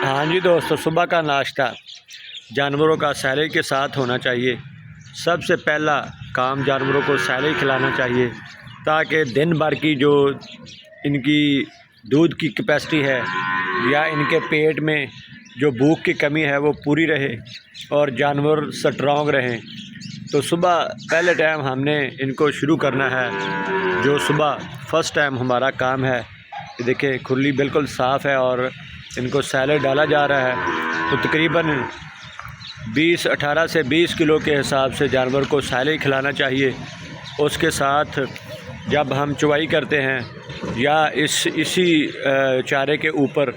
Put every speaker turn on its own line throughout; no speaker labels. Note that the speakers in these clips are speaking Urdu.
ہاں جی دوستو، صبح کا ناشتہ جانوروں کا سیلری کے ساتھ ہونا چاہیے۔ سب سے پہلا کام جانوروں کو سیلری کھلانا چاہیے تاکہ دن بھر کی جو ان کی دودھ کی کیپیسٹی ہے یا ان کے پیٹ میں جو بھوک کی کمی ہے وہ پوری رہے اور جانور سٹرونگ رہیں۔ تو صبح پہلے ٹائم ہم نے ان کو شروع کرنا ہے، جو صبح فرسٹ ٹائم ہمارا کام ہے۔ دیکھیں کھرلی بالکل صاف ہے اور ان کو سیلڈ ڈالا جا رہا ہے، تو تقریباً 18 سے 20 کلو کے حساب سے جانور کو سیلڈ کھلانا چاہیے۔ اس کے ساتھ جب ہم چوائی کرتے ہیں یا اسی چارے کے اوپر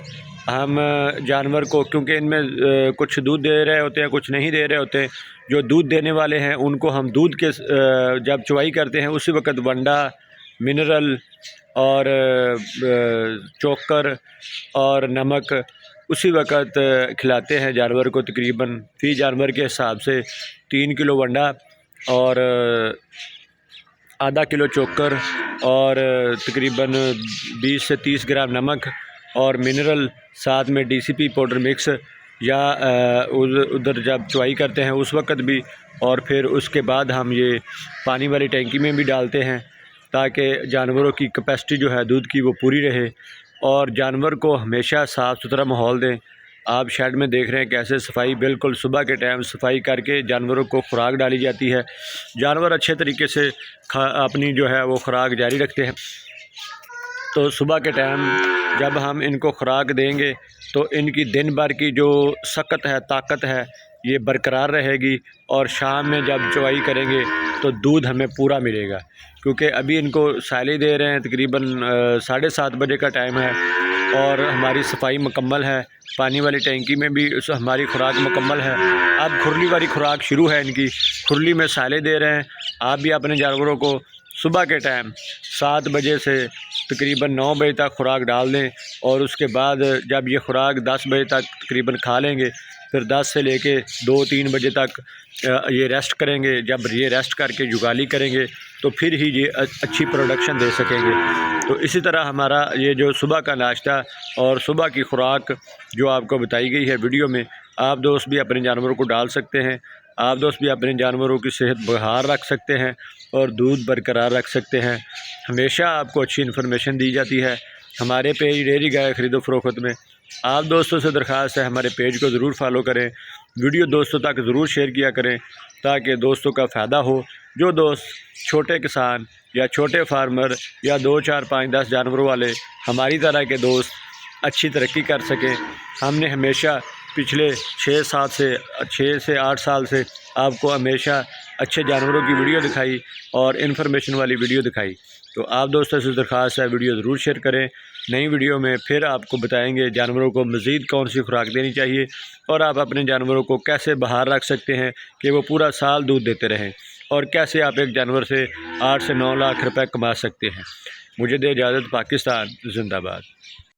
ہم جانور کو، کیونکہ ان میں کچھ دودھ دے رہے ہوتے ہیں کچھ نہیں دے رہے ہوتے ہیں، جو دودھ دینے والے ہیں ان کو ہم دودھ کے جب چوائی کرتے ہیں اسی وقت ونڈا، منرل اور چوکر اور نمک اسی وقت کھلاتے ہیں جانور کو۔ تقریباً فی جانور کے حساب سے 3 کلو ونڈا اور آدھا کلو چوکر اور تقریباً 20 سے 30 گرام نمک اور منرل، ساتھ میں ڈی سی پی پاؤڈر مکس، یا ادھر جب چوائی کرتے ہیں اس وقت بھی، اور پھر اس کے بعد ہم یہ پانی والی ٹینکی میں بھی ڈالتے ہیں تاکہ جانوروں کی کیپیسٹی جو ہے دودھ کی وہ پوری رہے۔ اور جانور کو ہمیشہ صاف ستھرا ماحول دیں۔ آپ شیڈ میں دیکھ رہے ہیں کیسے صفائی، بالکل صبح کے ٹائم صفائی کر کے جانوروں کو خوراک ڈالی جاتی ہے۔ جانور اچھے طریقے سے اپنی جو ہے وہ خوراک جاری رکھتے ہیں۔ تو صبح کے ٹائم جب ہم ان کو خوراک دیں گے تو ان کی دن بھر کی جو سکت ہے، طاقت ہے، یہ برقرار رہے گی، اور شام میں جب چوائی کریں گے تو دودھ ہمیں پورا ملے گا۔ کیونکہ ابھی ان کو سیلری دے رہے ہیں، تقریباً 7:30 بجے کا ٹائم ہے اور ہماری صفائی مکمل ہے، پانی والی ٹینکی میں بھی ہماری خوراک مکمل ہے۔ اب کھرلی والی خوراک شروع ہے ان کی، کھرلی میں سیلری دے رہے ہیں۔ آپ بھی اپنے جانوروں کو صبح کے ٹائم 7 بجے سے تقریباً 9 بجے تک خوراک ڈال دیں، اور اس کے بعد جب یہ خوراک 10 بجے تک تقریباً کھا لیں گے، پھر 10 سے لے کے 2-3 بجے تک یہ ریسٹ کریں گے۔ جب یہ ریسٹ کر کے جگالی کریں گے تو پھر ہی یہ اچھی پروڈکشن دے سکیں گے۔ تو اسی طرح ہمارا یہ جو صبح کا ناشتہ اور صبح کی خوراک جو آپ کو بتائی گئی ہے ویڈیو میں، آپ دوست بھی اپنے جانوروں کو ڈال سکتے ہیں۔ آپ دوست بھی اپنے جانوروں کی صحت بحال رکھ سکتے ہیں اور دودھ برقرار رکھ سکتے ہیں۔ ہمیشہ آپ کو اچھی انفارمیشن دی جاتی ہے ہمارے پیج ڈیری گائے خرید و فروخت میں۔ آپ دوستوں سے درخواست ہے ہمارے پیج کو ضرور فالو کریں، ویڈیو دوستوں تک ضرور شیئر کیا کریں تاکہ دوستوں کا فائدہ ہو۔ جو دوست چھوٹے کسان یا چھوٹے فارمر یا 2, 4, 5, 10 جانوروں والے ہماری طرح کے دوست اچھی ترقی کر سکیں، ہم نے ہمیشہ پچھلے 6 سے 8 سال سے آپ کو ہمیشہ اچھے جانوروں کی ویڈیو دکھائی اور انفارمیشن والی ویڈیو دکھائی۔ تو آپ دوستوں سے درخواست ہے ویڈیو ضرور شیئر کریں۔ نئی ویڈیو میں پھر آپ کو بتائیں گے جانوروں کو مزید کون سی خوراک دینی چاہیے، اور آپ اپنے جانوروں کو کیسے باہر رکھ سکتے ہیں کہ وہ پورا سال دودھ دیتے رہیں، اور کیسے آپ ایک جانور سے 8 سے 9 لاکھ روپے کما سکتے ہیں۔ مجھے دے اجازت، پاکستان زندہ باد۔